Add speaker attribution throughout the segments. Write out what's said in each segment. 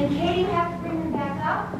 Speaker 1: And Katie, you have to bring them back up.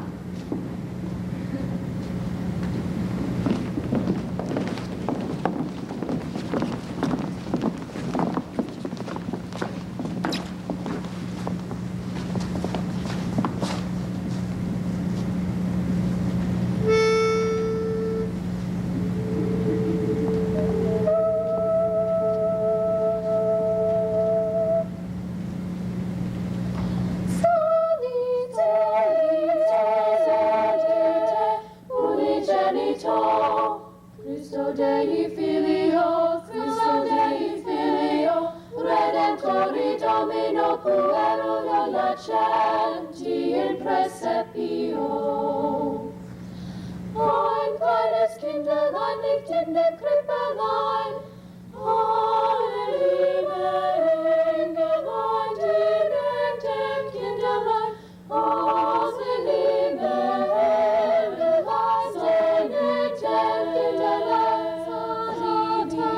Speaker 2: Christo Dei Filio, Christo Dei Filio, Redemptori Domino puerulo lacenti in praecepio. Ein kleines Kinderlein liegt in dem Krippelein, alle liebe Engelein, die mit dem Kinderlein, oh, sie liebe Engelein, sie mit dem Kinderlein, salite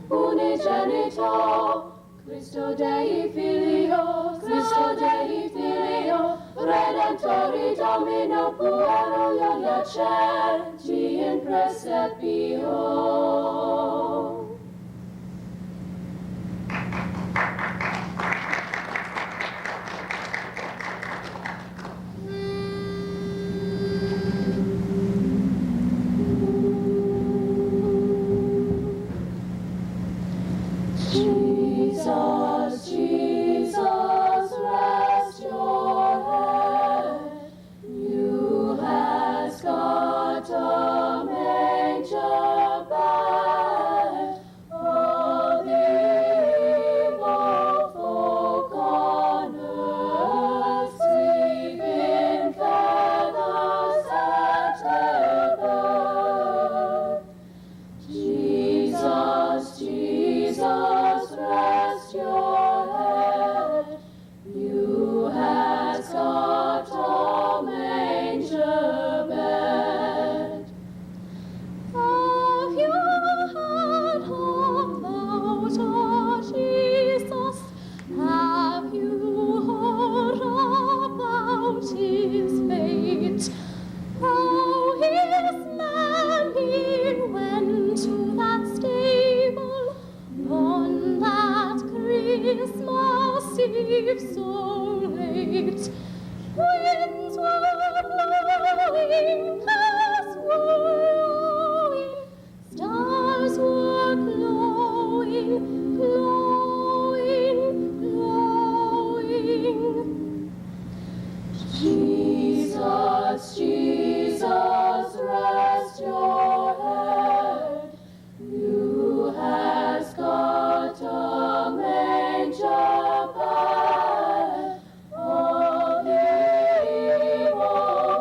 Speaker 2: unigenito, Christo Dei Filio, Christo Dei Filio, Redemptori Domino puerulo lacenti in praecepio. Jesus, Jesus, rest your head. You has got a manger bed. All the evil folk on earth sleep in feathers at their birth. Jesus, Jesus, rest your head. You has got a manger bed. Have you heard about our Jesus? Have you heard about his fate? How his man he went to that stable on that Christmas Eve so late. Winds were blowing, clouds were rolling, stars were glowing, glowing, glowing. Jesus, Jesus, rest your head. You has got a manger bed. All the evil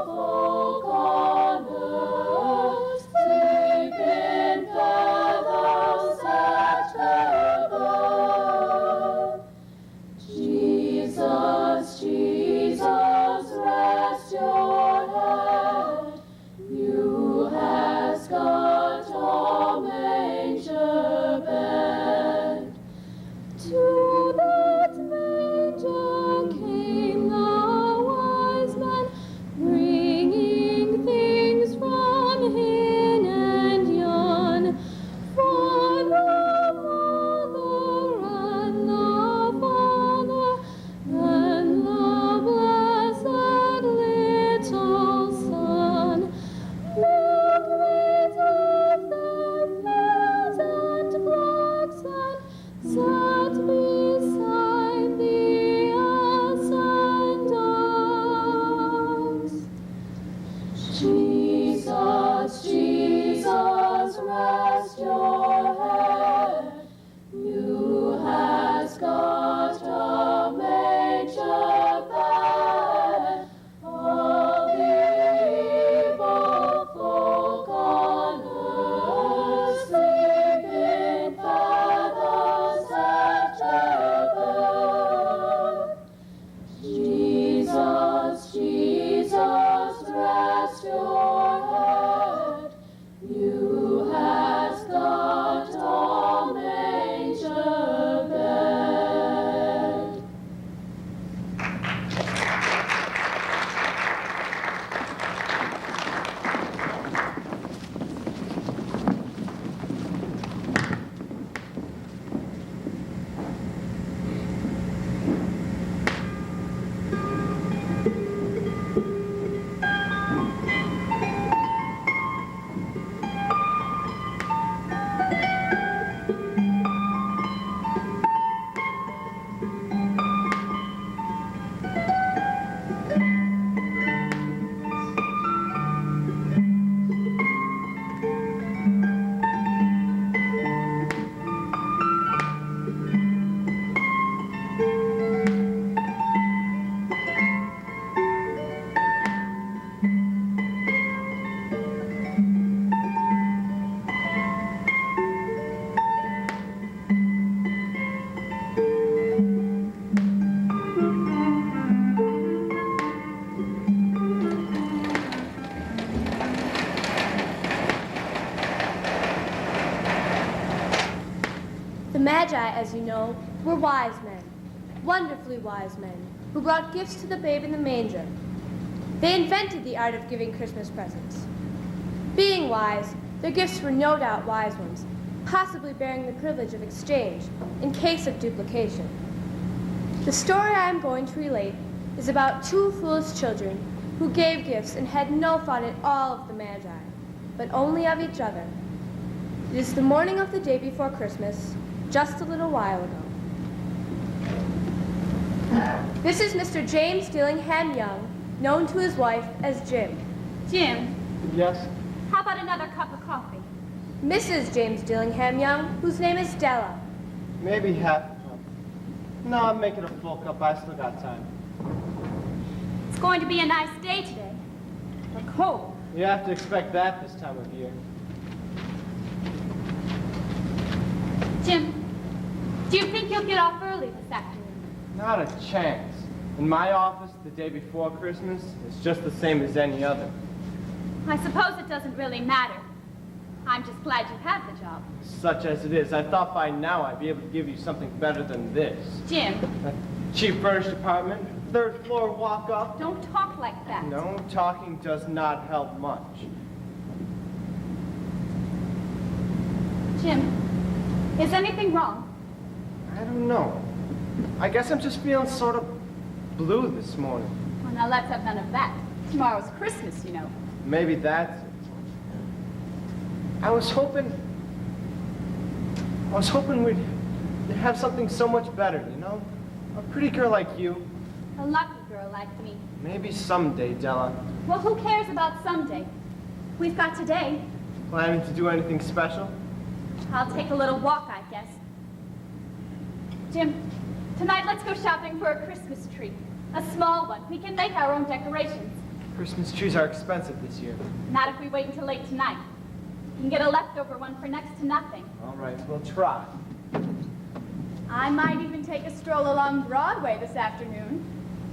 Speaker 3: were wise men, wonderfully wise men, who brought gifts to the babe in the manger. They invented the art of giving Christmas presents. Being wise, their gifts were no doubt wise ones, possibly bearing the privilege of exchange in case of duplication. The story I am going to relate is about two foolish children who gave gifts and had no thought at all of the Magi, but only of each other. It is the morning of the day before Christmas, just a little while ago. This is Mr. James Dillingham Young, known to his wife as Jim.
Speaker 1: Jim,
Speaker 4: Yes?
Speaker 1: how about another cup of coffee?
Speaker 3: Mrs. James Dillingham Young, whose name is Della.
Speaker 4: Maybe half a cup. No, I'm making a full cup. I still got time.
Speaker 1: It's going to be a nice day today. But cold.
Speaker 4: You have to expect that this time of year.
Speaker 1: Jim, do you think you'll get off early this afternoon?
Speaker 4: Not a chance. In my office, the day before Christmas, it's just the same as any other.
Speaker 1: I suppose it doesn't really matter. I'm just glad you have the job.
Speaker 4: Such as it is, I thought by now I'd be able to give you something better than this.
Speaker 1: Jim,
Speaker 4: Chief furnished apartment, third floor walk up.
Speaker 1: don't talk like that.
Speaker 4: No, talking does not help much.
Speaker 1: Jim, is anything wrong?
Speaker 4: I don't know. I guess I'm just feeling sort of blue this morning.
Speaker 1: Well, now let's have none of that. Tomorrow's Christmas, you know.
Speaker 4: Maybe that's it. I was hoping we'd have something so much better, you know? A pretty girl like you.
Speaker 1: A lucky girl like me.
Speaker 4: Maybe someday, Della.
Speaker 1: Well, who cares about someday? We've got today.
Speaker 4: Planning to do anything special?
Speaker 1: I'll take a little walk, I guess. Jim, tonight let's go shopping for a Christmas tree. A small one. We can make our own decorations.
Speaker 4: Christmas trees are expensive this year.
Speaker 1: Not if we wait until late tonight. You can get a leftover one for next to nothing.
Speaker 4: All right, we'll try.
Speaker 1: I might even take a stroll along Broadway this afternoon.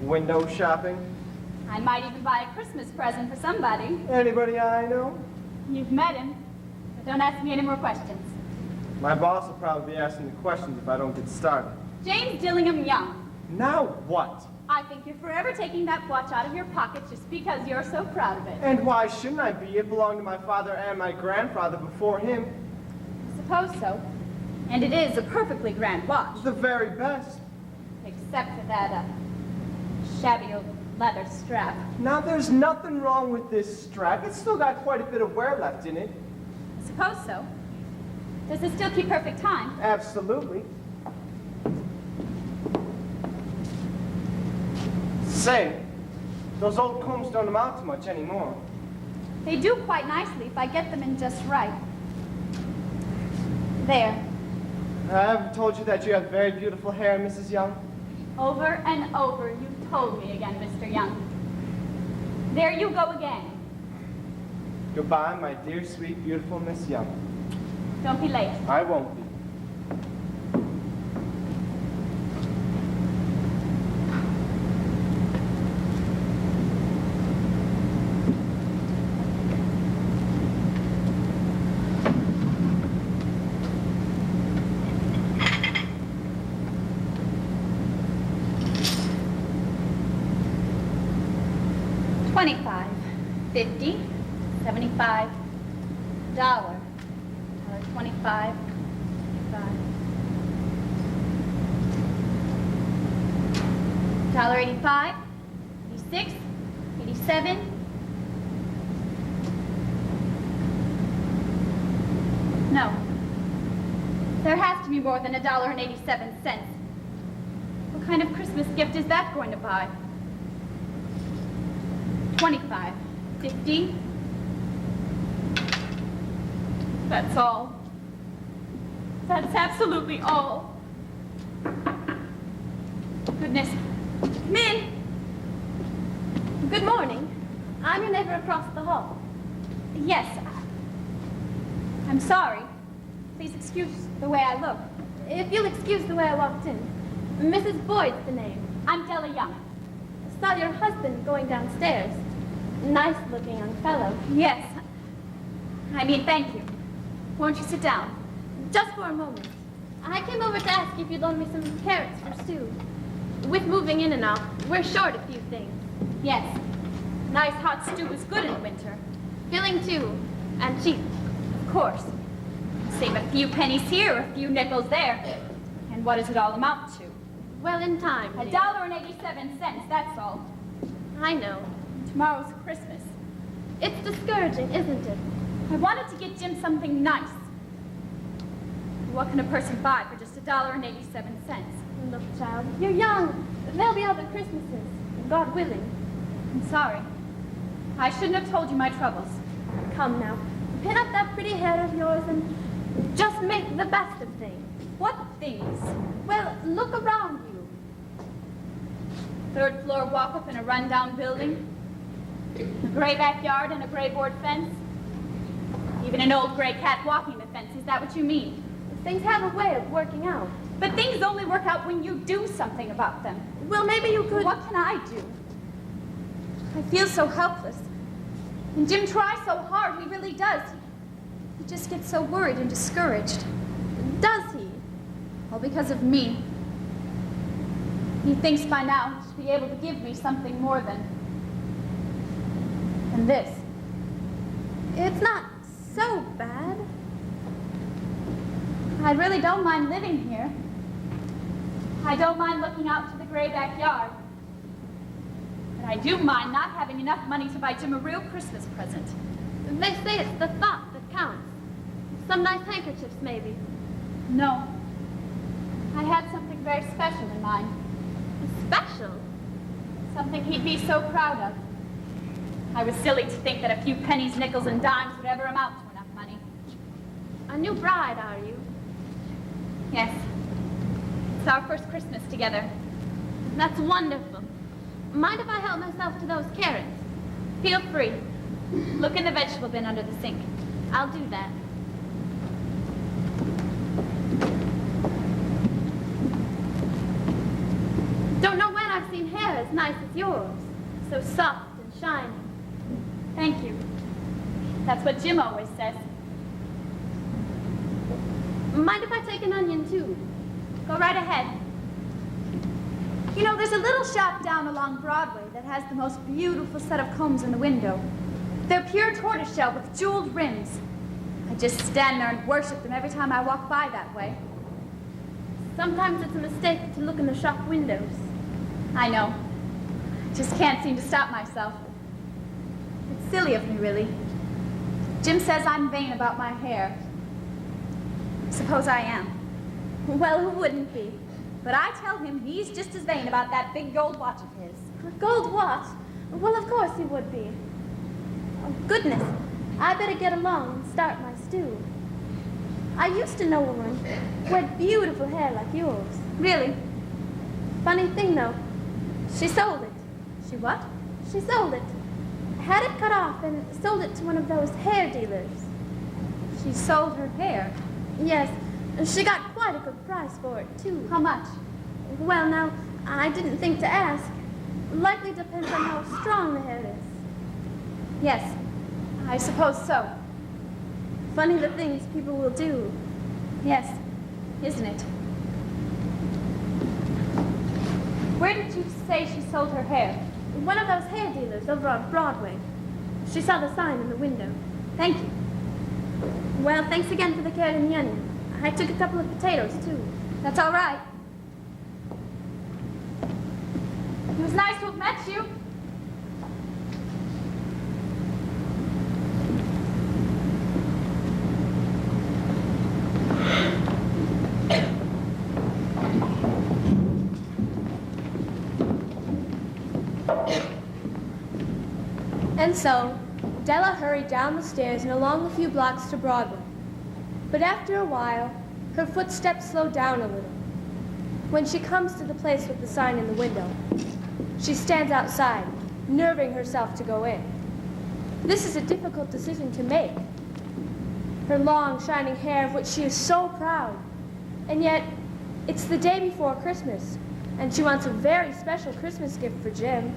Speaker 4: Window shopping?
Speaker 1: I might even buy a Christmas present for somebody.
Speaker 4: Anybody I know?
Speaker 1: You've met him, but don't ask me any more questions.
Speaker 4: My boss will probably be asking the questions if I don't get started.
Speaker 1: James Dillingham Young.
Speaker 4: Now what?
Speaker 1: I think you're forever taking that watch out of your pocket just because you're so proud of it.
Speaker 4: And why shouldn't I be? It belonged to my father and my grandfather before him.
Speaker 1: I suppose so. And it is a perfectly grand watch.
Speaker 4: The very best.
Speaker 1: Except for that, shabby old leather strap.
Speaker 4: Now there's nothing wrong with this strap. It's still got quite a bit of wear left in it.
Speaker 1: I suppose so. Does it still keep perfect time?
Speaker 4: Absolutely. Say, those old combs don't amount to much anymore.
Speaker 1: They do quite nicely if I get them in just right. There.
Speaker 4: I haven't told you that you have very beautiful hair, Mrs. Young.
Speaker 1: Over and over, you've told me again, Mr. Young. There you go again.
Speaker 4: Goodbye, my dear, sweet, beautiful Miss Young.
Speaker 1: Don't be late.
Speaker 4: I won't be.
Speaker 1: $25, $50, $75, $1, $25, $85, $86, $87. No. There has to be more than $1.87. What kind of Christmas gift is that going to buy? 25, 50. That's all. That's absolutely all. Goodness. Come in.
Speaker 3: Good morning. I'm your neighbor across the hall.
Speaker 1: Yes. I'm sorry. Please excuse the way I look.
Speaker 3: If you'll excuse the way I walked in. Mrs. Boyd's the name.
Speaker 1: I'm Della Young.
Speaker 3: I saw your husband going downstairs. Nice-looking young fellow.
Speaker 1: Yes. I mean, thank you. Won't you sit down?
Speaker 3: Just for a moment. I came over to ask if you'd loan me some carrots for stew. With moving in and all, we're short a few things.
Speaker 1: Yes. Nice hot stew is good in the winter.
Speaker 3: Filling too, and cheap.
Speaker 1: Of course. Save a few pennies here, a few nickels there. And what does it all amount to?
Speaker 3: Well, in time.
Speaker 1: $1.87, that's all.
Speaker 3: I know.
Speaker 1: Tomorrow's Christmas.
Speaker 3: It's discouraging, isn't it?
Speaker 1: I wanted to get Jim something nice. What can a person buy for just $1.87?
Speaker 3: Look, child, you're young. There'll be other Christmases, God willing.
Speaker 1: I'm sorry. I shouldn't have told you my troubles.
Speaker 3: Come now, pin up that pretty hair of yours and just make the best of things.
Speaker 1: What things?
Speaker 3: Well, look around you.
Speaker 1: Third floor walk-up in a run-down building. A gray backyard and a gray board fence. Even an old gray cat walking the fence. Is that what you mean?
Speaker 3: Things have a way of working out.
Speaker 1: But things only work out when you do something about them.
Speaker 3: Well, maybe you could...
Speaker 1: What can I do?
Speaker 3: I feel so helpless.
Speaker 1: And Jim tries so hard, he really does. He just gets so worried and discouraged.
Speaker 3: Does he?
Speaker 1: All because of me. He thinks by now he should be able to give me something more than this.
Speaker 3: It's not so bad.
Speaker 1: I really don't mind living here. I don't mind looking out to the gray backyard. But I do mind not having enough money to buy Jim a real Christmas present.
Speaker 3: They say it's the thought that counts. Some nice handkerchiefs, maybe.
Speaker 1: No. I had something very special in mind.
Speaker 3: Special?
Speaker 1: Something he'd be so proud of. I was silly to think that a few pennies, nickels, and dimes would ever amount to enough money.
Speaker 3: A new bride, are you?
Speaker 1: Yes. It's our first Christmas together.
Speaker 3: That's wonderful. Mind if I help myself to those carrots?
Speaker 1: Feel free. Look in the vegetable bin under the sink.
Speaker 3: I'll do that. Don't know when I've seen hair as nice as yours. So soft and shiny.
Speaker 1: Thank you. That's what Jim always says.
Speaker 3: Mind if I take an onion, too?
Speaker 1: Go right ahead. You know, there's a little shop down along Broadway that has the most beautiful set of combs in the window. They're pure tortoiseshell with jeweled rims. I just stand there and worship them every time I walk by that way.
Speaker 3: Sometimes it's a mistake to look in the shop windows.
Speaker 1: I know. I just can't seem to stop myself. It's silly of me, really. Jim says I'm vain about my hair. Suppose I am.
Speaker 3: Well, who wouldn't be?
Speaker 1: But I tell him he's just as vain about that big gold watch of his.
Speaker 3: A gold watch? Well, of course he would be. Oh, goodness. I better get along and start my stew. I used to know a woman who had beautiful hair like yours.
Speaker 1: Really?
Speaker 3: Funny thing, though. She sold it.
Speaker 1: She what?
Speaker 3: She sold it. Had it cut off and sold it to one of those hair dealers.
Speaker 1: She sold her hair?
Speaker 3: Yes. She got quite a good price for it, too.
Speaker 1: How much?
Speaker 3: Well, now, I didn't think to ask. Likely depends on how strong the hair is.
Speaker 1: Yes, I suppose so.
Speaker 3: Funny the things people will do.
Speaker 1: Yes, isn't it? Where did you say she sold her hair?
Speaker 3: One of those hair dealers over on Broadway. She saw the sign in the window.
Speaker 1: Thank you.
Speaker 3: Well, thanks again for the carrot and the onion. I took a couple of potatoes, too.
Speaker 1: That's all right. It was nice to have met you.
Speaker 3: And so, Della hurried down the stairs and along a few blocks to Broadway. But after a while, her footsteps slowed down a little. When she comes to the place with the sign in the window, she stands outside, nerving herself to go in. This is a difficult decision to make. Her long, shining hair, of which she is so proud. And yet, it's the day before Christmas, and she wants a very special Christmas gift for Jim.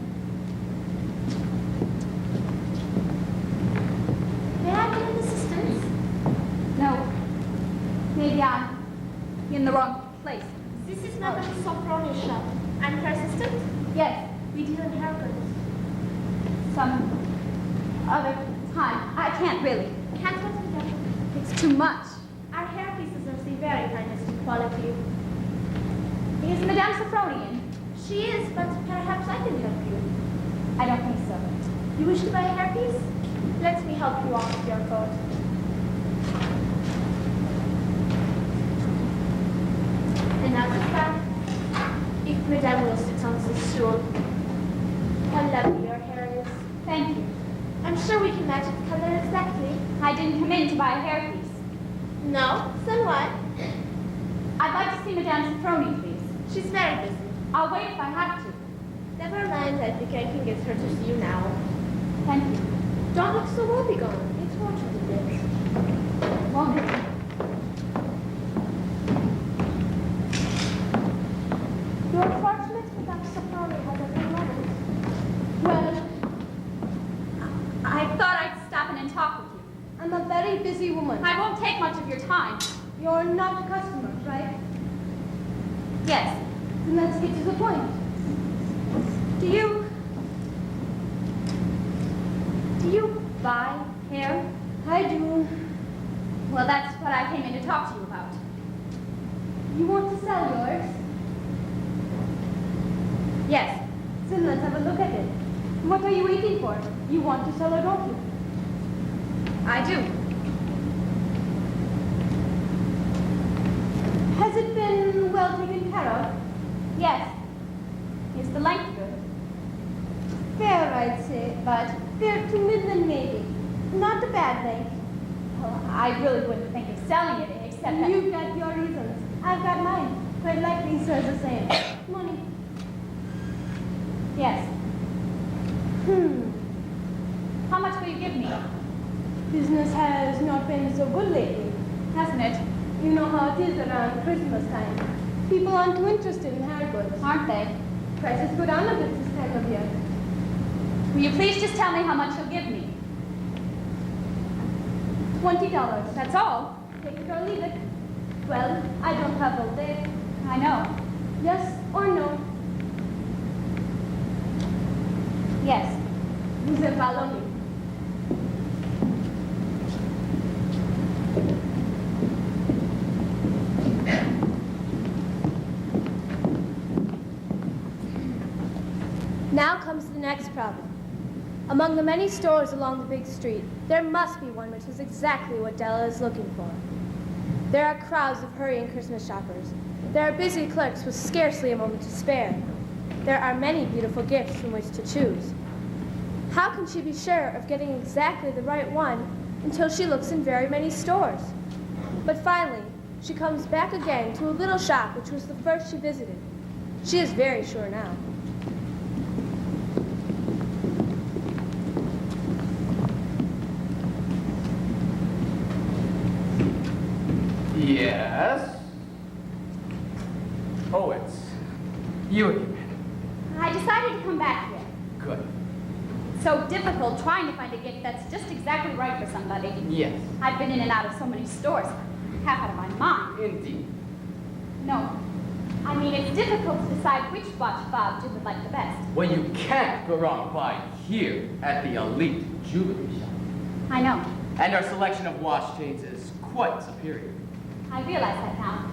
Speaker 3: May I get an assistance?
Speaker 1: No. Maybe I'm, in the wrong place.
Speaker 5: This is Madame Sofroni's shop. I'm her assistant.
Speaker 1: Yes,
Speaker 5: We deal in haircuts.
Speaker 1: some other time. I can't really.
Speaker 5: Can't let me down.
Speaker 1: It's too much.
Speaker 5: Our hair pieces are the very finest quality.
Speaker 1: Is Madame Sofroni in?
Speaker 5: She is, but perhaps I can help you.
Speaker 1: I don't think so.
Speaker 5: You wish to buy a hairpiece? Let me help you off with your coat. And now this back. If Madame will sit on this stool. How lovely your hair is.
Speaker 1: Thank you.
Speaker 5: I'm sure we can match the color exactly.
Speaker 1: I didn't come in to buy a hairpiece.
Speaker 5: No? Then what?
Speaker 1: I'd like to see Madame Sofroni, please.
Speaker 5: She's very busy.
Speaker 1: I'll wait if I have to.
Speaker 5: Never mind, I think I can get her to see you now.
Speaker 1: Thank you.
Speaker 5: Don't look so woebegone. It's tortured a bit.
Speaker 1: Won't it?
Speaker 5: You're fortunate Madame Sofroni has a few moments.
Speaker 1: Well, I thought I'd stop in and talk with you.
Speaker 3: I'm a very busy woman.
Speaker 1: I won't take much of your time.
Speaker 3: You're not a customer, right?
Speaker 1: Yes.
Speaker 3: Then let's get to the point.
Speaker 1: Do you buy hair?
Speaker 3: I do.
Speaker 1: Well, that's what I came in to talk to you about.
Speaker 3: You want to sell yours?
Speaker 1: Yes.
Speaker 3: Then let's have a look at it. What are you waiting for? You want to sell or don't you?
Speaker 1: I do.
Speaker 3: Has it been well taken care of?
Speaker 1: Yes. Is the length good?
Speaker 3: Fair, I'd say, but fair to middling maybe. Not a bad length.
Speaker 1: Well, I really wouldn't think of selling it, except that...
Speaker 3: You've got your reasons. I've got mine. Quite likely says the same. Money.
Speaker 1: Yes. How much will you give me?
Speaker 3: Business has not been so good lately.
Speaker 1: Hasn't it?
Speaker 3: You know how it is around Christmas time. People aren't too interested in hair goods.
Speaker 1: Aren't they?
Speaker 3: Prices go down a bit this time of year.
Speaker 1: Will you please just tell me how much you'll give me?
Speaker 3: $20.
Speaker 1: That's all?
Speaker 3: Take it or leave it. Well, I don't have all day.
Speaker 1: I know.
Speaker 3: Yes or no?
Speaker 1: Yes.
Speaker 3: Vous follow me.
Speaker 6: Now comes the next problem. Among the many stores along the big street, there must be one which is exactly what Della is looking for. There are crowds of hurrying Christmas shoppers. There are busy clerks with scarcely a moment to spare. There are many beautiful gifts from which to choose. How can she be sure of getting exactly the right one until she looks in very many stores? But finally, she comes back again to a little shop which was the first she visited. She is very sure now.
Speaker 7: Yes? Oh, it's you again.
Speaker 1: I decided to come back here.
Speaker 7: Good.
Speaker 1: It's so difficult trying to find a gift that's just exactly right for somebody.
Speaker 7: Yes,
Speaker 1: I've been in and out of so many stores, half out of my mind.
Speaker 7: indeed.
Speaker 1: No. I mean, it's difficult to decide which watch fob Jim would like the best.
Speaker 7: Well, you can't go wrong by here at the elite jewelry shop.
Speaker 1: I know.
Speaker 7: And our selection of watch chains is quite superior.
Speaker 1: I realize that now.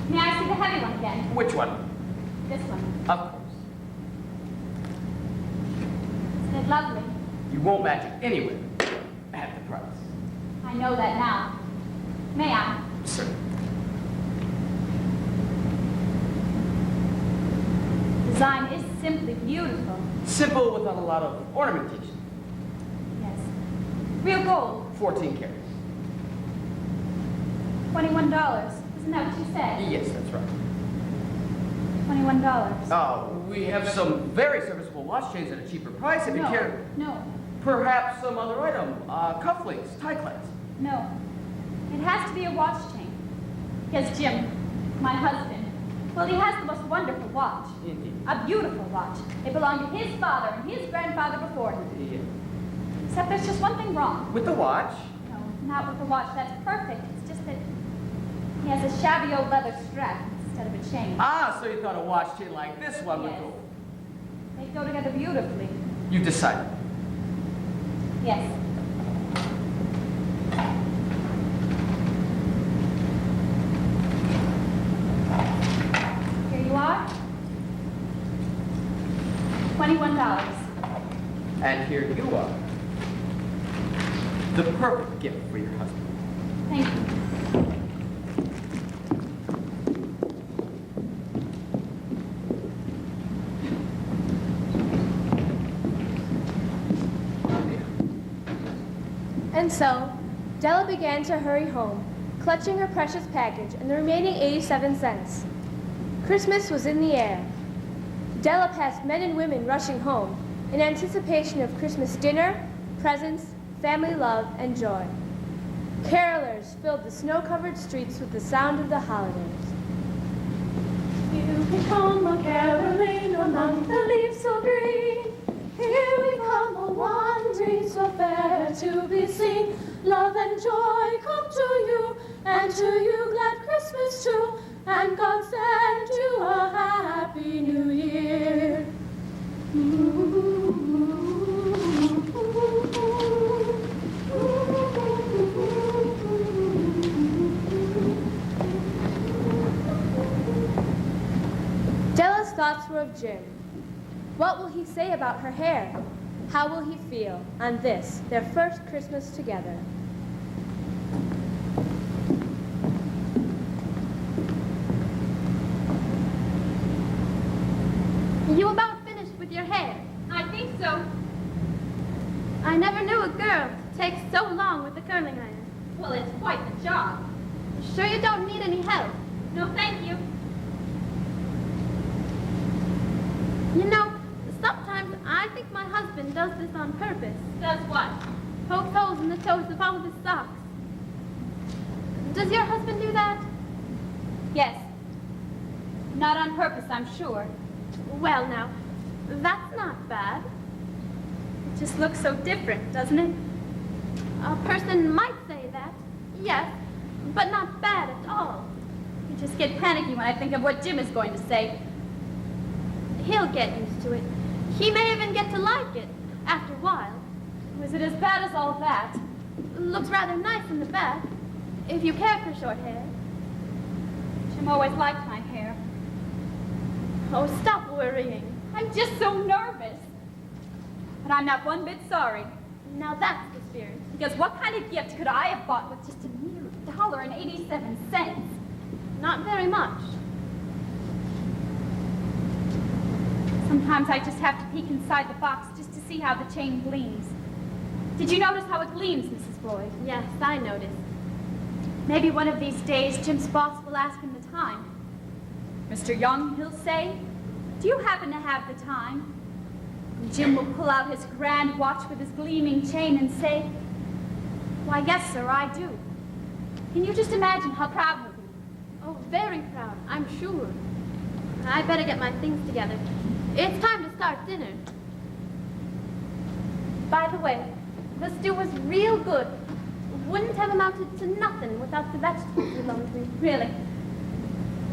Speaker 1: May I see the heavy one again?
Speaker 7: Which one?
Speaker 1: This one.
Speaker 7: Of course.
Speaker 1: Isn't it lovely?
Speaker 7: You won't match it anywhere at the price.
Speaker 1: I know that now. May I?
Speaker 7: Sir.
Speaker 1: Design is simply beautiful.
Speaker 7: Simple without a lot of ornamentation.
Speaker 1: Yes. Real gold.
Speaker 7: 14 carats.
Speaker 1: $21. Isn't that what you said?
Speaker 7: Yes, that's right.
Speaker 1: $21.
Speaker 7: We have some very serviceable watch chains at a cheaper price if you care.
Speaker 1: No.
Speaker 7: Perhaps some other item, cufflinks, tie clamps.
Speaker 1: No. It has to be a watch chain. Yes, Jim, my husband. Well, he has the most wonderful watch.
Speaker 7: Indeed.
Speaker 1: A beautiful watch. It belonged to his father and his grandfather before him.
Speaker 7: Yeah.
Speaker 1: Except there's just one thing wrong.
Speaker 7: With the watch?
Speaker 1: No, not with the watch. That's perfect. It's just that He has a shabby old leather strap instead of a chain.
Speaker 7: Ah, so you thought a watch chain like this one would
Speaker 1: Yes.
Speaker 7: go.
Speaker 1: They go together beautifully.
Speaker 7: You decided.
Speaker 1: Yes. Here you are. $21.
Speaker 7: And here you are. The perfect gift for your husband.
Speaker 1: Thank you.
Speaker 6: And so, Della began to hurry home, clutching her precious package and the remaining 87 cents. Christmas was in the air. Della passed men and women rushing home in anticipation of Christmas dinner, presents, family love, and joy. Carolers filled the snow-covered streets with the sound of the holidays.
Speaker 2: Here we come a-caroling among the leaves so green. Here we come a-wandering so fair to be seen. Love and joy come to you, and to you glad Christmas too. And God send you a happy new year.
Speaker 6: Della's thoughts were of Jim. What will he say about her hair? How will he feel on this, their first Christmas together?
Speaker 1: You about finished with your hair? I think so. I never knew a girl to take so long with the curling iron. Well, it's quite the job. Sure you don't need any help? No, thank you. You know, sometimes I think my husband does this on purpose. Does what? Pokes holes in the toes of all of his socks. Does your husband do that? Yes. Not on purpose, I'm sure. Well, now, that's not bad. It just looks so different, doesn't it? A person might say that, yes, but not bad at all. I just get panicky when I think of what Jim is going to say. He'll get used to it. He may even get to like it after a while. Was it as bad as all that? Looks rather nice in the back, if you care for short hair. Jim always liked my hair. Oh, stop worrying. I'm just so nervous. But I'm not one bit sorry. Now that's the spirit. Because what kind of gift could I have bought with just a mere $1.87? Not very much. Sometimes I just have to peek inside the box just to see how the chain gleams. Did you notice how it gleams, Mrs. Boyd? Yes, I noticed. Maybe one of these days Jim's boss will ask him the time. Mr. Young, he'll say, do you happen to have the time? And Jim will pull out his grand watch with his gleaming chain and say, why, yes, sir, I do. Can you just imagine how proud he'll be? Oh, very proud, I'm sure. I better get my things together. It's time to start dinner. By the way, the stew was real good. Wouldn't have amounted to nothing without the vegetables you loaned me. Really?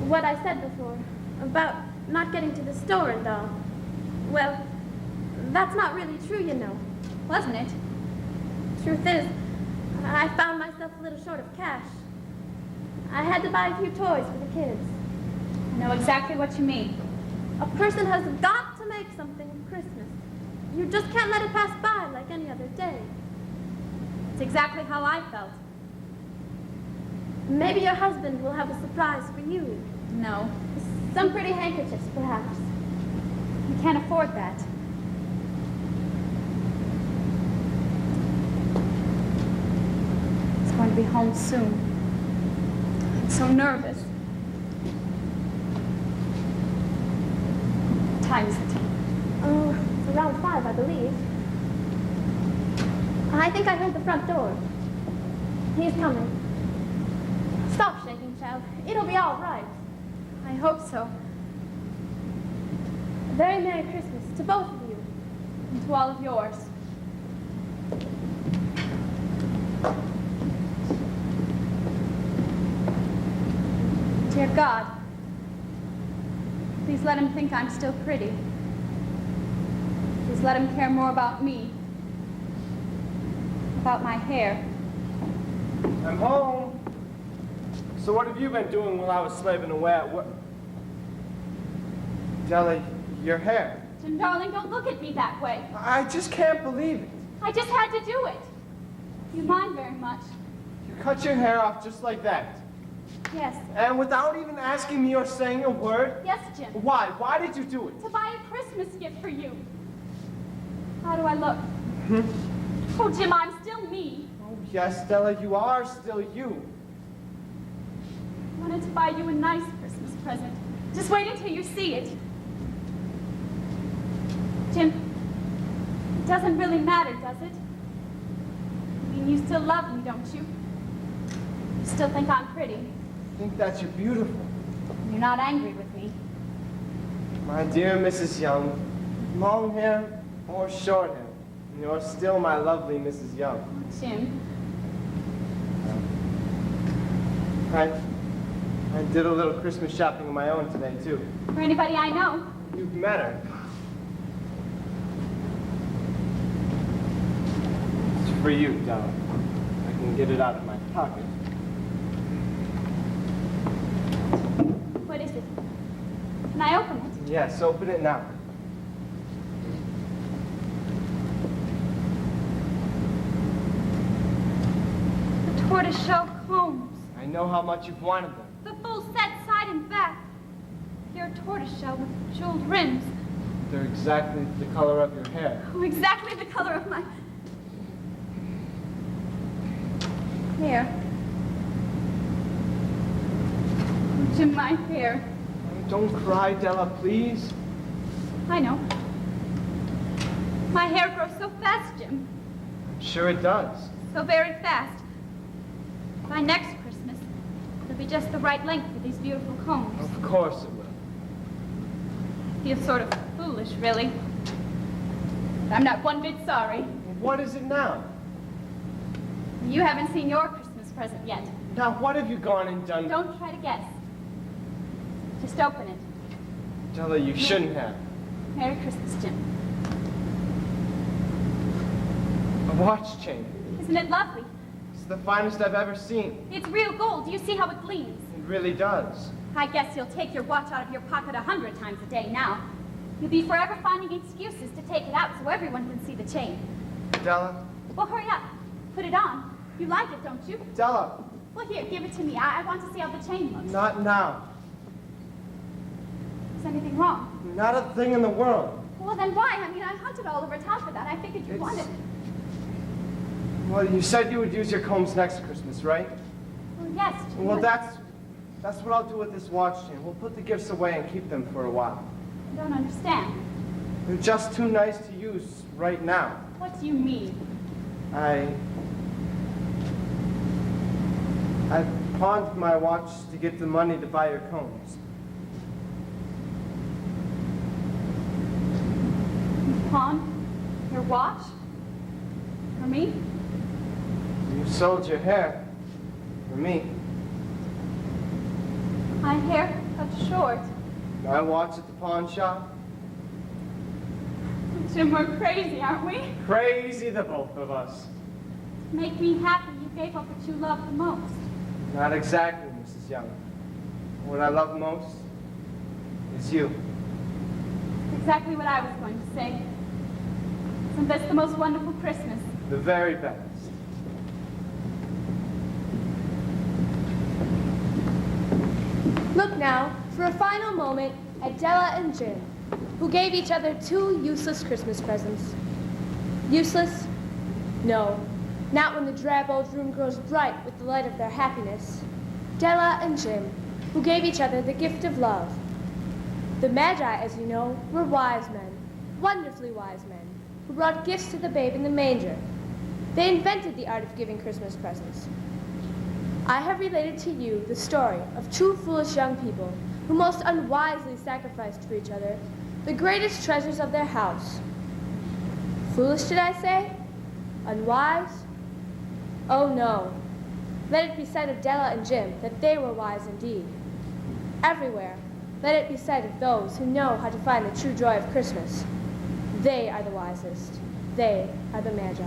Speaker 1: What I said before, about not getting to the store and all. Well, that's not really true, you know. Wasn't it? Truth is, I found myself a little short of cash. I had to buy a few toys for the kids. I know exactly what you mean. A person has got to make something for Christmas. You just can't let it pass by like any other day. It's exactly how I felt. Maybe your husband will have a surprise for you. No. Some pretty handkerchiefs, perhaps. You can't afford that. He's going to be home soon. I'm so nervous. What time is it? Oh, it's around 5, I believe. I think I heard the front door. He's coming. Stop shaking, child. It'll be all right. I hope so. A very Merry Christmas to both of you. And to all of yours. God, please let him think I'm still pretty. Please let him care more about me, about my hair.
Speaker 4: I'm home. So what have you been doing while I was slaving away at work? Della, your hair.
Speaker 1: Jim, darling, don't look at me that way.
Speaker 4: I just can't believe it.
Speaker 1: I just had to do it. You mind very much.
Speaker 4: You cut your hair off just like that.
Speaker 1: Yes.
Speaker 4: And without even asking me or saying a word?
Speaker 1: Yes, Jim.
Speaker 4: Why? Why did you do it?
Speaker 1: To buy a Christmas gift for you. How do I look? Oh, Jim, I'm still me.
Speaker 4: Oh, yes, Della, you are still you.
Speaker 1: I wanted to buy you a nice Christmas present. Just wait until you see it. Jim, it doesn't really matter, does it? I mean, you still love me, don't you? You still think I'm pretty.
Speaker 4: I think that you're beautiful.
Speaker 1: You're not angry with me.
Speaker 4: My dear Mrs. Young, long hair or short hair, you're still my lovely Mrs. Young.
Speaker 1: Jim,
Speaker 4: I did a little Christmas shopping of my own today, too.
Speaker 1: for anybody I know.
Speaker 4: You've met her. It's for you, Della. I can get it out of my pocket.
Speaker 1: What is it? Can I open it?
Speaker 4: Yes, open it now.
Speaker 1: The tortoiseshell combs.
Speaker 4: I know how much you've wanted them.
Speaker 1: The full set, side and back. Pure tortoiseshell with jeweled rims.
Speaker 4: They're exactly the color of your hair.
Speaker 1: Oh, exactly the color of my hair. Oh, Jim, my hair.
Speaker 4: Don't cry, Della, please.
Speaker 1: I know. My hair grows so fast, Jim.
Speaker 4: I'm sure it does.
Speaker 1: So very fast. By next Christmas, it'll be just the right length for these beautiful combs.
Speaker 4: Of course it will.
Speaker 1: I feel sort of foolish, really. But I'm not one bit sorry.
Speaker 4: What is it now?
Speaker 1: You haven't seen your Christmas present yet.
Speaker 4: Now, what have you gone and done?
Speaker 1: Don't try to guess. Just open it.
Speaker 4: Della, you shouldn't have.
Speaker 1: Merry Christmas, Jim.
Speaker 4: A watch chain.
Speaker 1: Isn't it lovely?
Speaker 4: It's the finest I've ever seen.
Speaker 1: It's real gold. Do you see how it gleams?
Speaker 4: It really does.
Speaker 1: I guess you'll take your watch out of your pocket 100 times a day now. You'll be forever finding excuses to take it out so everyone can see the chain.
Speaker 4: Della?
Speaker 1: Well, hurry up. Put it on. You like it, don't you?
Speaker 4: Della!
Speaker 1: Well, here, give it to me. I want to see how the chain looks.
Speaker 4: Not now.
Speaker 1: Is anything wrong?
Speaker 4: Not a thing in the world.
Speaker 1: Well, then why? I mean, I hunted all over town for that. I figured you wanted it.
Speaker 4: Well, you said you would use your combs next Christmas, right?
Speaker 1: Well, yes, Jim.
Speaker 4: Well,
Speaker 1: but
Speaker 4: that's what I'll do with this watch chain. We'll put the gifts away and keep them for a while.
Speaker 1: I don't understand.
Speaker 4: They're just too nice to use right now.
Speaker 1: What do you mean?
Speaker 4: I pawned my watch to get the money to buy your combs.
Speaker 1: You pawned your watch? For me?
Speaker 4: You sold your hair for me.
Speaker 1: My hair cut short.
Speaker 4: My watch at the pawn shop.
Speaker 1: Jim, we're crazy, aren't we?
Speaker 4: Crazy, the both of us.
Speaker 1: To make me happy, you gave up what you loved the most.
Speaker 4: Not exactly, Mrs. Young. What I love most is you.
Speaker 1: Exactly what I was going to say. Isn't this the most wonderful Christmas?
Speaker 4: The very best.
Speaker 3: Look now, for a final moment, at Della and Jim, who gave each other 2 useless Christmas presents. Useless? No, not when the drab old room grows bright with the light of their happiness. Della and Jim, who gave each other the gift of love. The Magi, as you know, were wise men, wonderfully wise men, who brought gifts to the babe in the manger. They invented the art of giving Christmas presents. I have related to you the story of 2 foolish young people who most unwisely sacrificed for each other the greatest treasures of their house. Foolish, did I say? Unwise? Oh no. Let it be said of Della and Jim that they were wise indeed.
Speaker 6: everywhere, let it be said of those who know how to find the true joy of Christmas. They are the wisest. They are the Magi.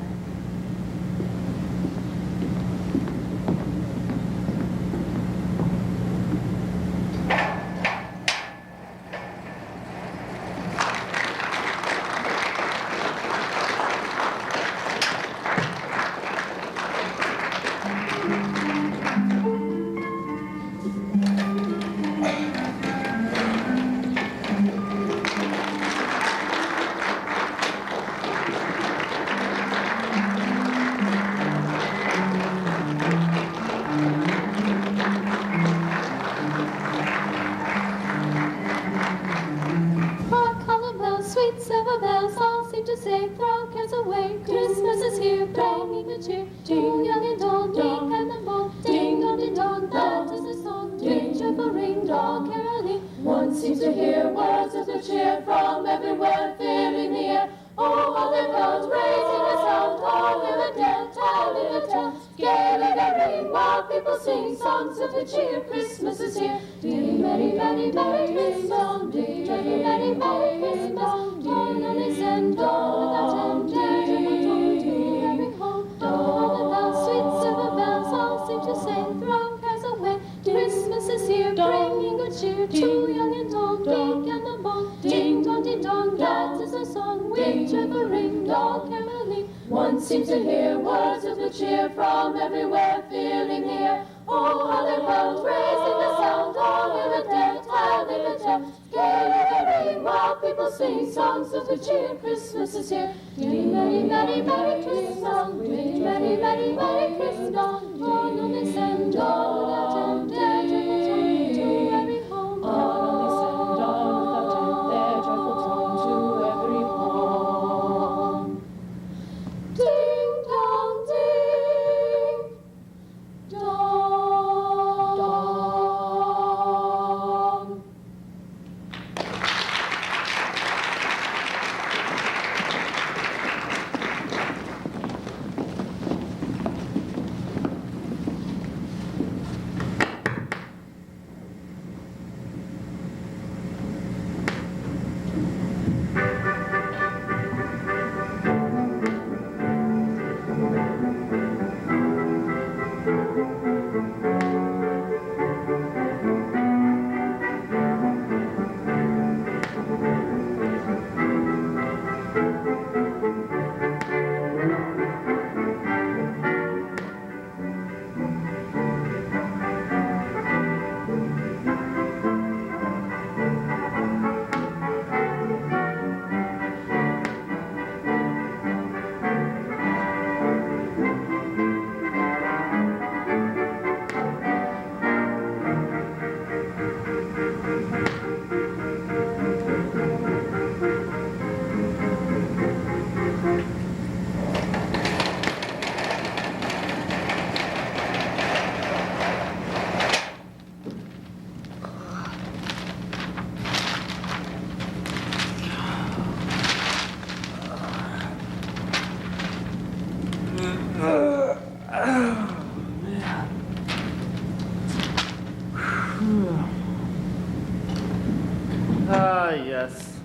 Speaker 8: Yes.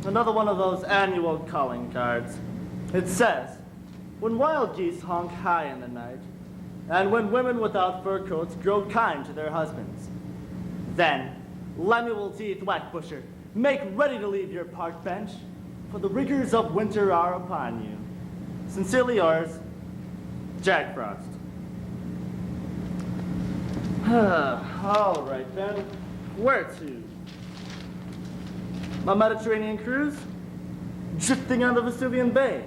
Speaker 8: Another one of those annual calling cards. It says, when wild geese honk high in the night, and when women without fur coats grow kind to their husbands, then, Lemuel T. Thwackbusher, make ready to leave your park bench, for the rigors of winter are upon you. Sincerely yours, Jack Frost. All right then, where to? My Mediterranean cruise? Drifting on the Vesuvian Bay?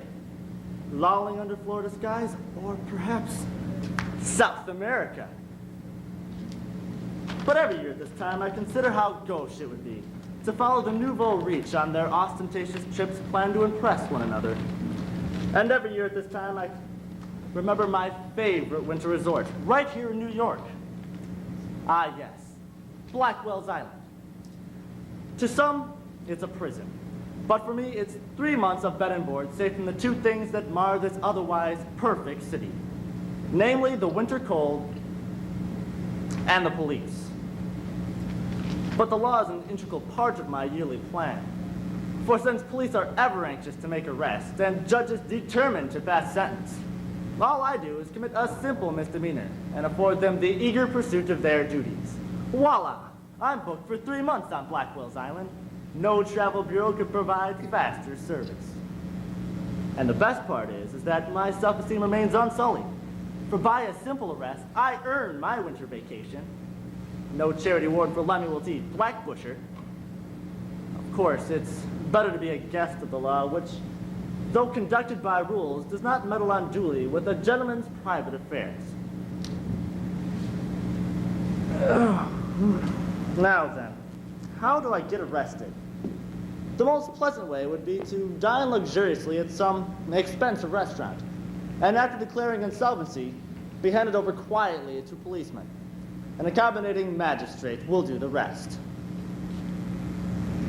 Speaker 8: Lolling under Florida skies? Or perhaps South America? But every year at this time, I consider how gauche it would be to follow the nouveau riche on their ostentatious trips planned to impress one another. And every year at this time, I remember my favorite winter resort, right here in New York. Ah, yes, Blackwell's Island. To some, it's a prison. But for me, it's 3 months of bed and board, safe from the two things that mar this otherwise perfect city. Namely, the winter cold and the police. But the law is an integral part of my yearly plan. For since police are ever anxious to make arrests and judges determined to pass sentence, all I do is commit a simple misdemeanor and afford them the eager pursuit of their duties. Voila! I'm booked for 3 months on Blackwell's Island. No travel bureau could provide faster service. And the best part is that my self-esteem remains unsullied. For by a simple arrest, I earn my winter vacation. No charity award for Lemuel T. Blackbusher. Of course, it's better to be a guest of the law, which, though conducted by rules, does not meddle unduly with a gentleman's private affairs. Now then, how do I get arrested? The most pleasant way would be to dine luxuriously at some expensive restaurant, and after declaring insolvency, be handed over quietly to policemen. An accommodating magistrate will do the rest.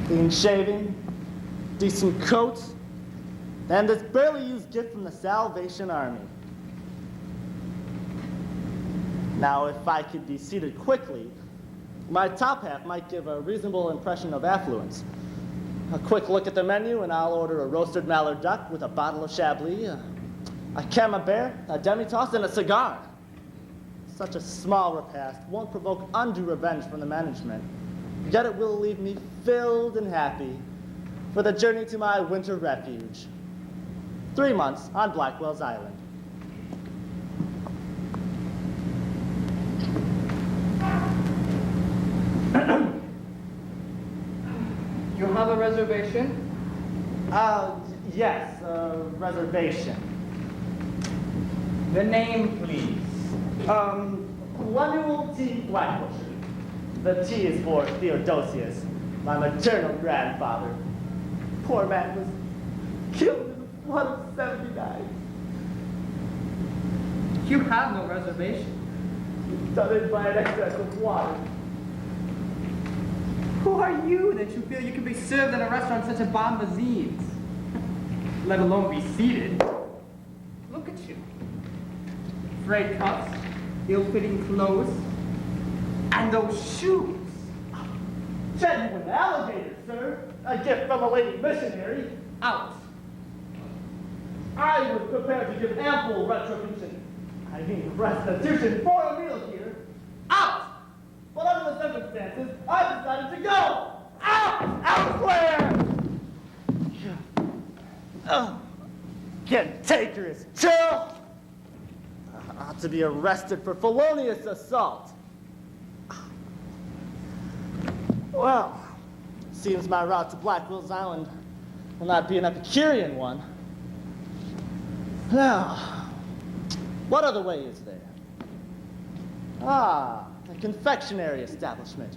Speaker 8: Clean shaving, decent coat, and this barely used gift from the Salvation Army. Now, if I could be seated quickly, my top half might give a reasonable impression of affluence. A quick look at the menu, and I'll order a roasted mallard duck with a bottle of Chablis, a camembert, a demi-tasse, and a cigar. Such a small repast won't provoke undue revenge from the management, yet it will leave me filled and happy for the journey to my winter refuge. 3 months on Blackwell's Island.
Speaker 7: You have a reservation?
Speaker 8: Yes, reservation.
Speaker 7: The name, please.
Speaker 8: Lemuel T. Blackbusher. The T is for Theodosius, my maternal grandfather. Poor man was killed in the flood of 79.
Speaker 7: You have no reservation.
Speaker 8: Stunned by an excess of water.
Speaker 7: Who are you that you feel you can be served in a restaurant such a bombazine? Let alone be seated. Look at you. Frayed cuffs, ill-fitting clothes, and those shoes.
Speaker 8: Genuine alligator, sir. A gift from a lady missionary.
Speaker 7: Out.
Speaker 8: I was prepared to give ample retribution. I mean restitution for a meal here. Out! But under the circumstances, I decided to go! Out! Elsewhere! Oh, cantankerous chill! Ought to be arrested for felonious assault. Well, seems my route to Blackwell's Island will not be an Epicurean one. Now, what other way is there? Ah, a confectionery establishment.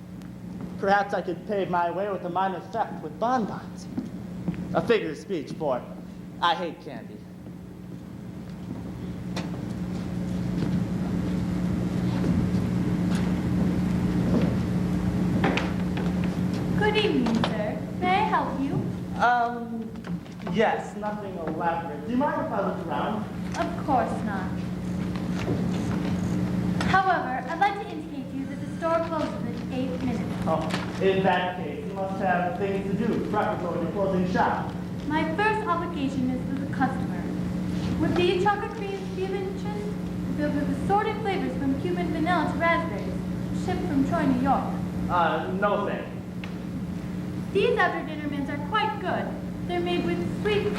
Speaker 8: Perhaps I could pave my way with a minor theft with bonbons. A figure of speech, for I hate candy.
Speaker 1: Good evening, sir. May I help you?
Speaker 8: Yes, nothing elaborate. Do you mind if I look around?
Speaker 1: Of course not. However, I'd like to indicate to you that the store closes at 8 minutes.
Speaker 8: Oh, in that case, you must have things to do preparatory to closing shop.
Speaker 1: My first obligation is to the customer. Would the chocolate creams be of interest? Filled with assorted flavors from Cuban vanilla to raspberries, shipped from Troy, New York.
Speaker 8: No thank you.
Speaker 1: These after-dinner mints are quite good. They're made with sweet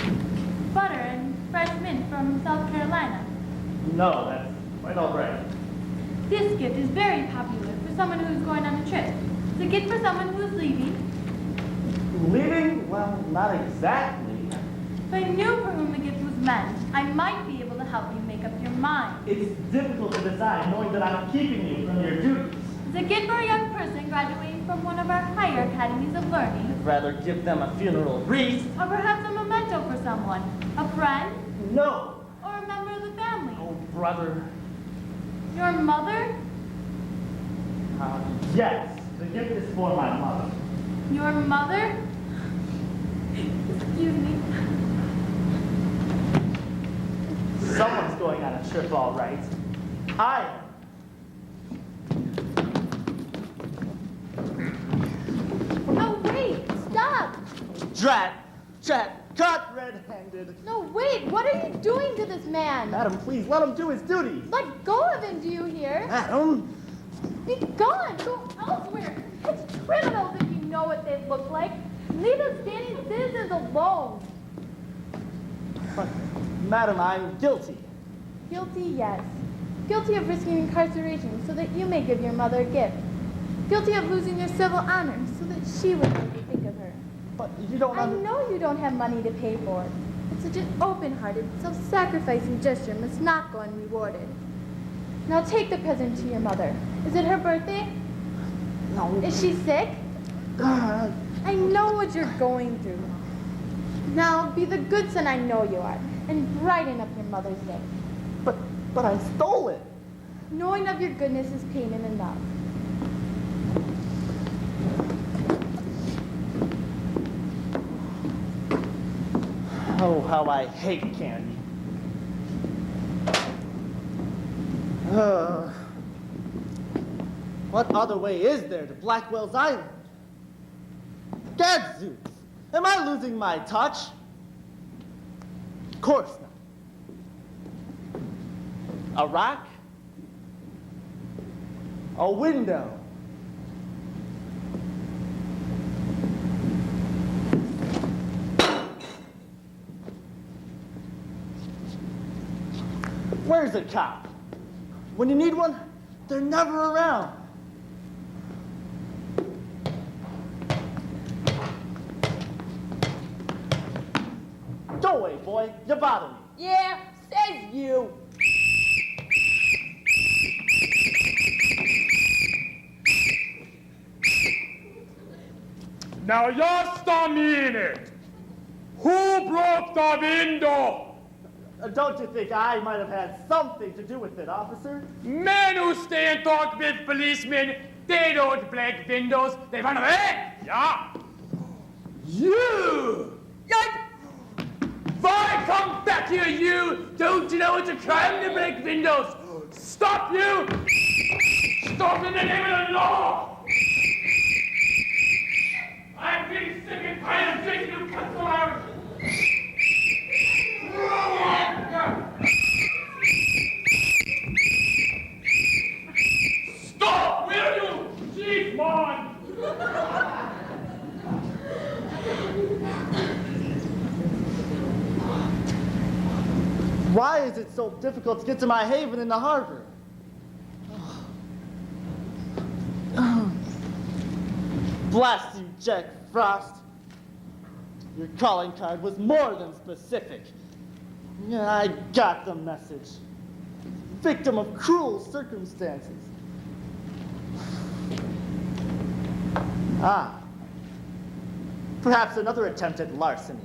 Speaker 1: butter and fresh mint from South Carolina.
Speaker 8: No, that's quite all right.
Speaker 1: This gift is very popular for someone who's going on a trip. It's a gift for someone who's leaving.
Speaker 8: Leaving? Well, not exactly.
Speaker 1: If I knew for whom the gift was meant, I might be able to help you make up your mind.
Speaker 8: It's difficult to decide knowing that I'm keeping you from your duties.
Speaker 1: It's a gift for a young person graduating from one of our higher academies of learning.
Speaker 8: I'd rather give them a funeral wreath.
Speaker 1: Or perhaps a memento for someone. A friend?
Speaker 8: No.
Speaker 1: Or a member of the family.
Speaker 8: Oh, brother.
Speaker 1: Your mother?
Speaker 8: Yes, the gift is for my mother.
Speaker 1: Your mother? Excuse me.
Speaker 8: Someone's going on a trip, all right. I am. Drat, caught red-handed.
Speaker 6: No, wait, what are you doing to this man?
Speaker 8: Madam, please, let him do his duty.
Speaker 6: Let go of him, do you hear?
Speaker 8: Madam,
Speaker 6: Be gone, go elsewhere. It's criminals if you know what they look like. Leave us standing citizens alone.
Speaker 8: but, madam, I'm guilty.
Speaker 6: Guilty, yes. Guilty of risking incarceration so that you may give your mother a gift. Guilty of losing your civil honor so that she would make you think of her.
Speaker 8: But you don't
Speaker 6: I know you don't have money to pay for it. But such an open-hearted, self-sacrificing gesture must not go unrewarded. Now take the present to your mother. Is it her birthday?
Speaker 8: No.
Speaker 6: Is she sick? I know what you're going through. Now be the good son I know you are, and brighten up your mother's day.
Speaker 8: But I stole it.
Speaker 6: Knowing of your goodness is payment enough.
Speaker 8: Oh, how I hate candy. What other way is there to Blackwell's Island? Gadzooks! Am I losing my touch? Of course not. A rock? A window? Where's a cop? When you need one, they're never around. Go away, boy. You bother me.
Speaker 2: Yeah, says you.
Speaker 9: Now just a minute. Who broke the window?
Speaker 8: Don't you think I might have had something to do with it, officer?
Speaker 9: Men who stay and talk with policemen, they don't break windows, they run away. Yeah. You! Why come back here, you? Don't you know it's a crime to break windows? Stop you! Stop in the name of the law! I'm getting sick and tired of chasing you customers! Stop, will you? Jeez, man!
Speaker 8: Why is it so difficult to get to my haven in the harbor? Blast you, Jack Frost. Your calling card was more than specific. Yeah, I got the message. Victim of cruel circumstances. Ah. Perhaps another attempt at larceny.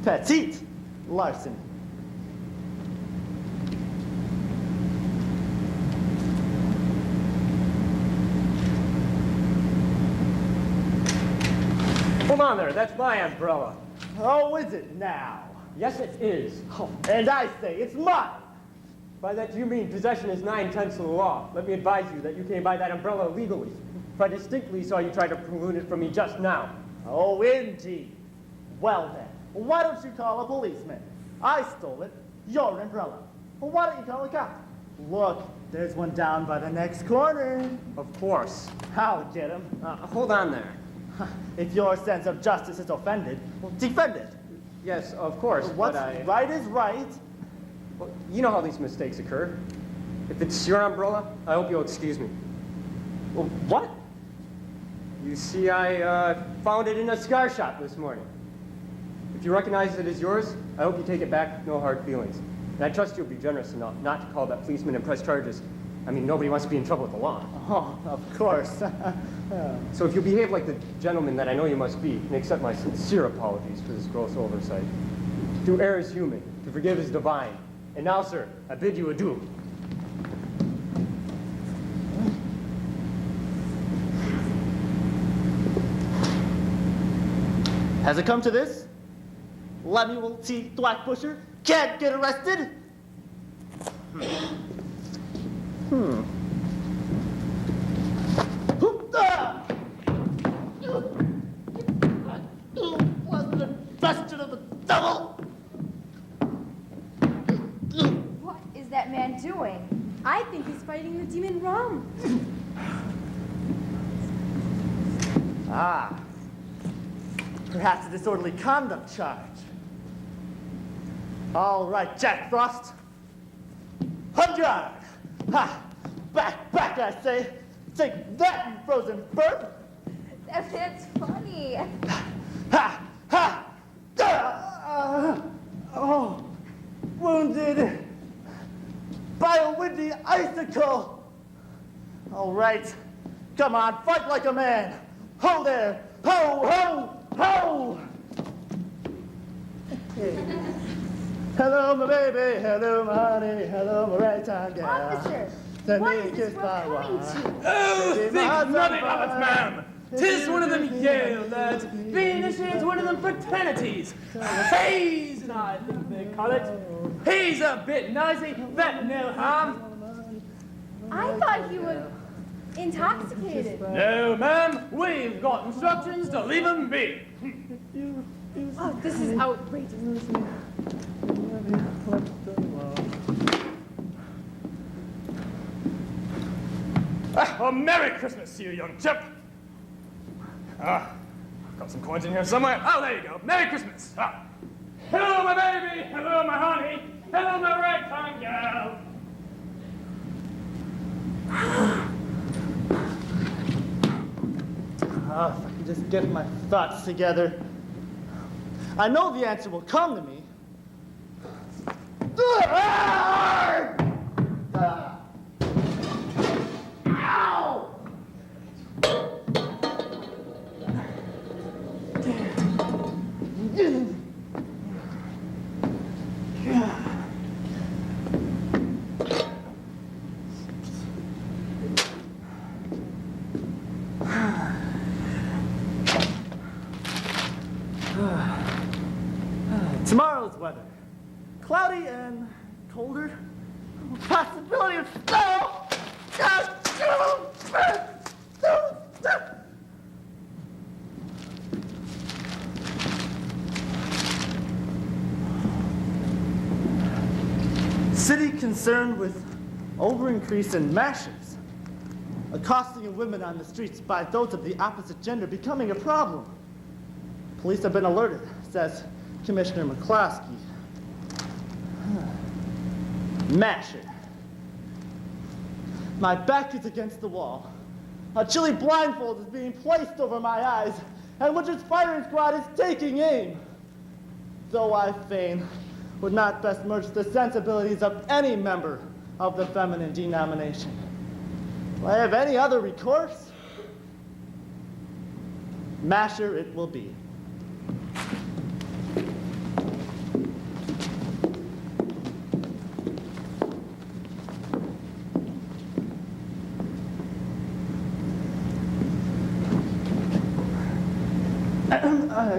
Speaker 8: Petite larceny.
Speaker 10: Hold on there, that's my umbrella.
Speaker 8: Oh, is it now?
Speaker 10: Yes, it is.
Speaker 8: Oh, and I say it's mine.
Speaker 10: By that you mean possession is 9/10 of the law. Let me advise you that you came by that umbrella illegally. For I distinctly saw you try to balloon it from me just now.
Speaker 8: Oh, indeed. Well then, why don't you call a policeman? I stole it, your umbrella. Well, why don't you call a cop? Look, there's one down by the next corner.
Speaker 10: Of course.
Speaker 8: I'll get him.
Speaker 10: Hold on there.
Speaker 8: If your sense of justice is offended, well, defend it.
Speaker 10: Yes, of course,
Speaker 8: What's right is right.
Speaker 10: Well, you know how these mistakes occur. If it's your umbrella, I hope you'll excuse me.
Speaker 8: Well, what?
Speaker 10: You see, I found it in a cigar shop this morning. If you recognize it as yours, I hope you take it back, no hard feelings. And I trust you'll be generous enough not to call that policeman and press charges. I mean, nobody wants to be in trouble with the law.
Speaker 8: Oh, of course.
Speaker 10: So if you behave like the gentleman that I know you must be, and accept my sincere apologies for this gross oversight. To err is human, to forgive is divine. And now, sir, I bid you adieu.
Speaker 8: Has it come to this? Lemuel T. Thwackbusher can't get arrested? bastard of the devil!
Speaker 1: What is that man doing?
Speaker 3: I think he's fighting the demon Rum.
Speaker 8: Ah, perhaps a disorderly conduct charge. All right, Jack Frost. 100! Ha! Back, I say. Take that, you frozen bird!
Speaker 1: That's funny.
Speaker 8: Ha! Ha! Oh, wounded by a windy icicle. All right, come on, fight like a man. Ho there! Ho, ho, ho! Hello, my baby. Hello, my honey. Hello, my right-time gal.
Speaker 1: Officer,
Speaker 8: Send
Speaker 1: what
Speaker 8: me a
Speaker 1: is this
Speaker 8: kiss
Speaker 1: we're
Speaker 8: by
Speaker 1: coming
Speaker 8: wire.
Speaker 1: to?
Speaker 9: Oh,
Speaker 8: Baby,
Speaker 9: think
Speaker 8: my
Speaker 9: nothing
Speaker 8: husband,
Speaker 9: of it, ma'am. 'Tis one of them Yale lads being initiated to one of them fraternities. Hayes, and I think they call it. He's a bit noisy, but no harm.
Speaker 3: I thought you were intoxicated.
Speaker 9: No, ma'am, we've got instructions to leave him be.
Speaker 3: Oh, this is outrageous.
Speaker 9: A Merry Christmas to you, young chap. I've got some coins in here somewhere. Oh, there you go. Merry Christmas. Hello, my baby. Hello, my honey. Hello, my ragtime gal.
Speaker 8: If I can just get my thoughts together. I know the answer will come to me. Ow! Tomorrow's weather. Cloudy and colder. Possibility of snow. City concerned with over-increase in mashers. Accosting of women on the streets by those of the opposite gender becoming a problem. Police have been alerted, says Commissioner McCloskey. Masher. My back is against the wall. A chilly blindfold is being placed over my eyes, and Winter's firing squad is taking aim. Though I fain would not best merge the sensibilities of any member of the feminine denomination. Do I have any other recourse? Masher it will be.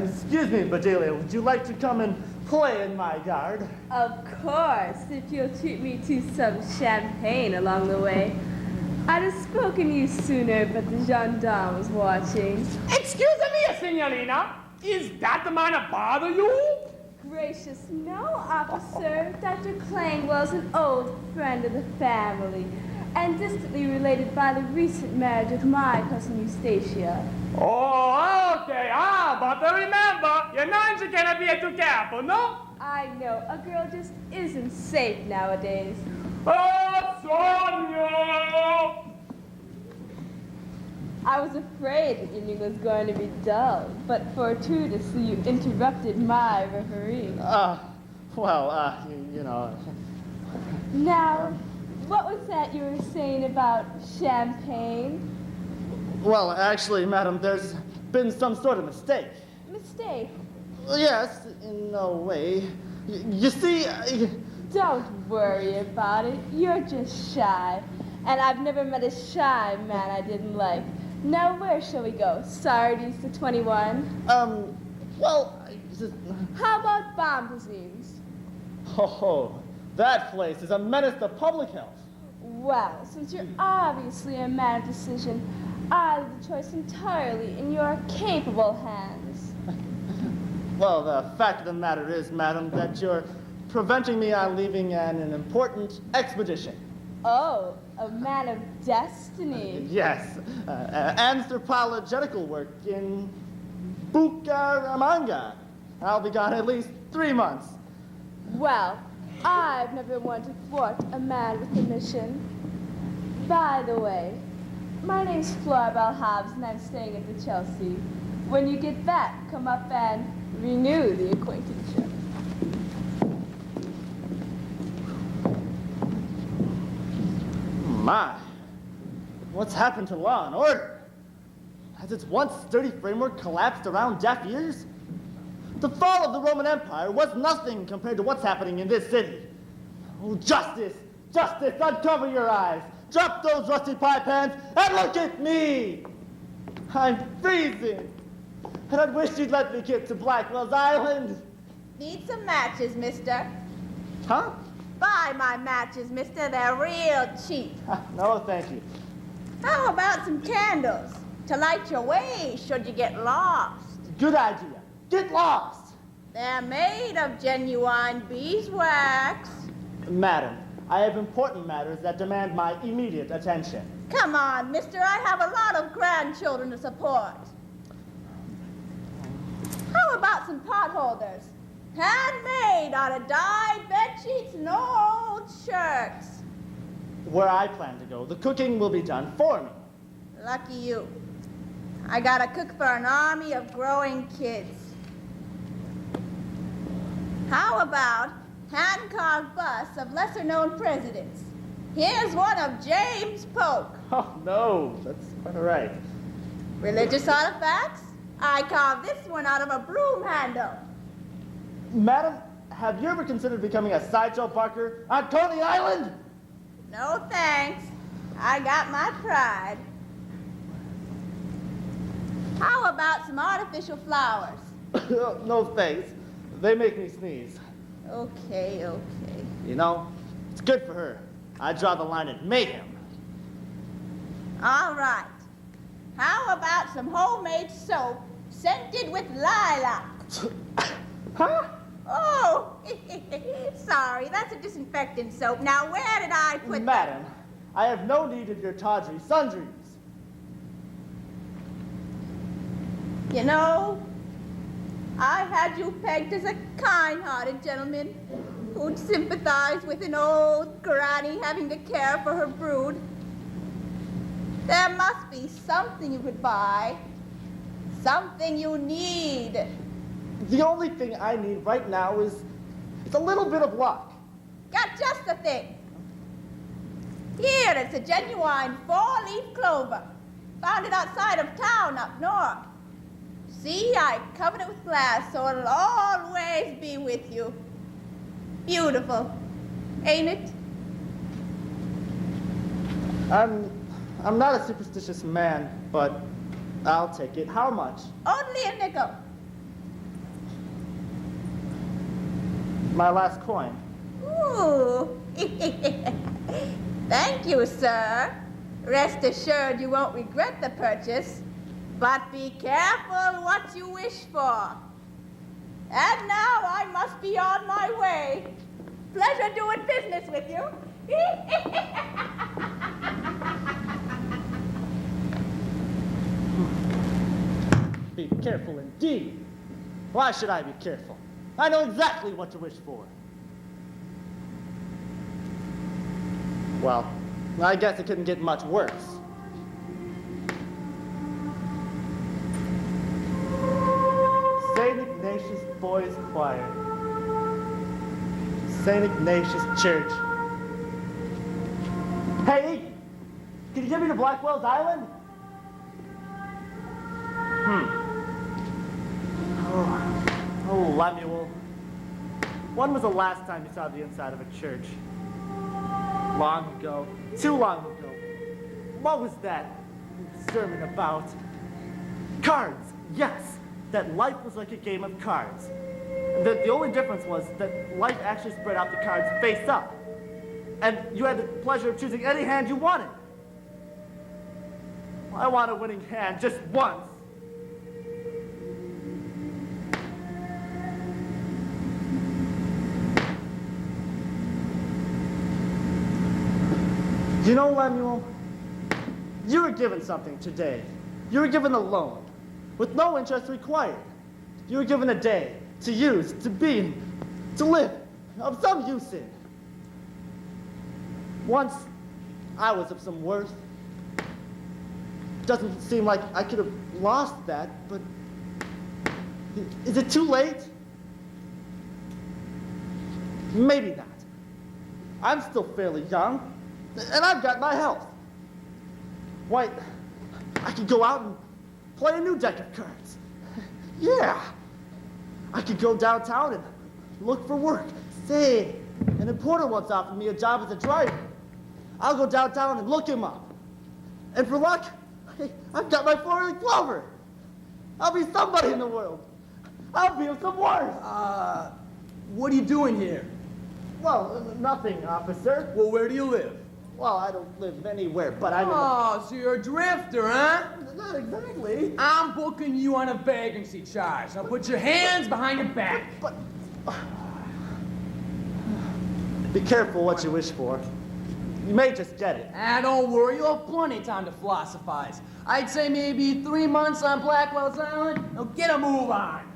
Speaker 8: Excuse me, Bedelia, would you like to come and play in my yard?
Speaker 6: Of course, if you'll treat me to some champagne along the way. I'd have spoken to you sooner, but the gendarme was watching.
Speaker 9: Excuse me, signorina. Is that the man that bother you?
Speaker 6: Gracious, no, officer. Dr. Clangwell's an old friend of the family, and distantly related by the recent marriage with my cousin Eustacia.
Speaker 9: Oh, okay. But remember, your nuns are gonna be too careful, no?
Speaker 6: I know, a girl just isn't safe nowadays.
Speaker 9: Oh, Sonia!
Speaker 6: I was afraid the evening was going to be dull, but fortuitously you interrupted my reverie.
Speaker 8: You know.
Speaker 6: Now, what was that you were saying about champagne?
Speaker 8: Well, actually, madam, there's been some sort of mistake.
Speaker 6: Mistake?
Speaker 8: Yes, in a way. You see,
Speaker 6: Don't worry about it. You're just shy. And I've never met a shy man I didn't like. Now, where shall we go? Sardi's to 21? How about Bombazines?
Speaker 8: Oh, that place is a menace to public health.
Speaker 6: Well, since you're obviously a man of decision, I leave the choice entirely in your capable hands.
Speaker 8: Well, the fact of the matter is, madam, that you're preventing me on leaving on an important expedition.
Speaker 11: Oh, a man of destiny.
Speaker 8: Yes, anthropological work in Bucaramanga. I'll be gone at least 3 months.
Speaker 11: Well, I've never been one to thwart a man with a mission. By the way, my name's Floribel Hobbs, and I'm staying at the Chelsea. When you get back, come up and renew the acquaintanceship.
Speaker 8: My, what's happened to law and order? Has its once sturdy framework collapsed around deaf ears? The fall of the Roman Empire was nothing compared to what's happening in this city. Oh, justice, justice, uncover your eyes. Drop those rusty pie pans and look at me. I'm freezing. And I'd wish you'd let me get to Blackwell's Island.
Speaker 12: Need some matches, mister?
Speaker 8: Huh?
Speaker 12: Buy my matches, mister. They're real cheap.
Speaker 8: No, thank you.
Speaker 12: How about some candles to light your way should you get lost?
Speaker 8: Good idea. Get lost.
Speaker 12: They're made of genuine beeswax.
Speaker 8: Madam, I have important matters that demand my immediate attention.
Speaker 12: Come on, mister. I have a lot of grandchildren to support. How about some pot holders? Handmade out of dyed bed sheets and old shirts.
Speaker 8: Where I plan to go, the cooking will be done for me.
Speaker 12: Lucky you. I gotta cook for an army of growing kids. How about hand-carved busts of lesser-known presidents? Here's one of James Polk.
Speaker 8: Oh, no, that's quite all right.
Speaker 12: Religious artifacts? I carved this one out of a broom handle.
Speaker 8: Madam, have you ever considered becoming a sideshow barker on Coney Island?
Speaker 12: No thanks. I got my pride. How about some artificial flowers?
Speaker 8: No thanks. They make me sneeze.
Speaker 12: Okay, okay.
Speaker 8: You know, it's good for her. I draw the line at mayhem.
Speaker 12: All right. How about some homemade soap scented with lilac?
Speaker 8: Huh?
Speaker 12: Oh, sorry, that's a disinfectant soap. Now, where did I put
Speaker 8: Madam, I have no need of your tawdry sundries.
Speaker 12: You know, I had you pegged as a kind-hearted gentleman who'd sympathize with an old granny having to care for her brood. There must be something you could buy, something you need.
Speaker 8: The only thing I need right now is a little bit of luck.
Speaker 12: Got just the thing. Here, it's a genuine four-leaf clover. Found it outside of town up north. See, I covered it with glass so it'll always be with you. Beautiful, ain't it?
Speaker 8: I'm not a superstitious man, but I'll take it. How much?
Speaker 12: Only a nickel.
Speaker 8: My last coin.
Speaker 12: Ooh. Thank you, sir. Rest assured you won't regret the purchase. But be careful what you wish for. And now I must be on my way. Pleasure doing business with you.
Speaker 8: Be careful indeed. Why should I be careful? I know exactly what to wish for. Well, I guess it couldn't get much worse. St. Ignatius Boys Choir. St. Ignatius Church. Hey, can you get me to Blackwell's Island? Oh, Lemuel. When was the last time you saw the inside of a church? Long ago. Too long ago. What was that sermon about? Cards, yes. That life was like a game of cards. The only difference was that life actually spread out the cards face up. And you had the pleasure of choosing any hand you wanted. I want a winning hand just once. You know, Lemuel, you were given something today. You were given a loan with no interest required. You were given a day to use, to be, to live, of some use in. Once I was of some worth. Doesn't seem like I could have lost that, but is it too late? Maybe not. I'm still fairly young, and I've got my health. Why, I could go out and play a new deck of cards. Yeah. I could go downtown and look for work. Say, an importer once offered me a job as a driver. I'll go downtown and look him up. And for luck, hey, I've got my four-leaf clover. I'll be somebody in the world. I'll be of some worth.
Speaker 13: What are you doing here?
Speaker 8: Well, nothing, officer.
Speaker 13: Well, where do you live?
Speaker 8: Well, I don't live anywhere, but I'm
Speaker 13: Oh, so you're a drifter, huh?
Speaker 8: Not exactly.
Speaker 13: I'm booking you on a vagrancy charge. Now put your hands behind your back.
Speaker 8: But be careful what you wish for. You may just get it.
Speaker 13: Don't worry, you'll have plenty of time to philosophize. I'd say maybe 3 months on Blackwell's Island. Now get a move on.